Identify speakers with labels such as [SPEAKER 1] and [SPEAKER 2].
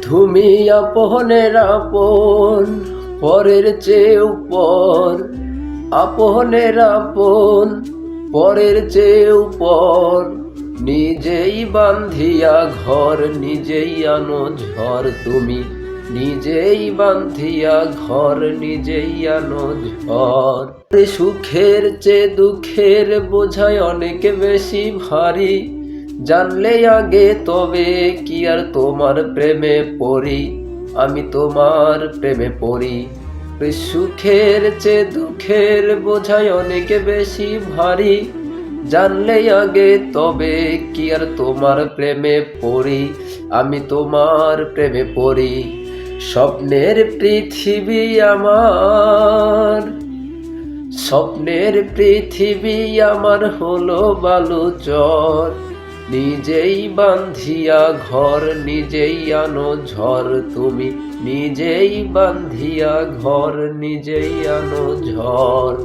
[SPEAKER 1] তুমি আপনের আপন, পরের চেয়েও পর। আপনের আপন, পরের চেয়েও পর। নিজেই বান্ধিয়া ঘর, নিজেই আনো ঝড়। তুমি নিজেই বান্ধিয়া ঘর, নিজেই আনো ঝড়। সুখের চেয়ে দুঃখের বোঝায় অনেক বেশি ভারী। জানলে আগে তবে কি আর তোমার প্রেমে পড়ি, আমি তোমার প্রেমে পড়ি। সুখের চেয়ে দুঃখের বোঝায় অনেক বেশি ভারী। জানলে আগে তবে কি আর তোমার প্রেমে পড়ি, আমি তোমার প্রেমে পড়ি। স্বপ্নের পৃথিবী আমার, স্বপ্নের পৃথিবী আমার হলো বালুচর। নিজেই বান্ধিয়া ঘর, নিজেই আনো ঝড়। তুমি নিজেই বান্ধিয়া ঘর, নিজেই আনো ঝড়।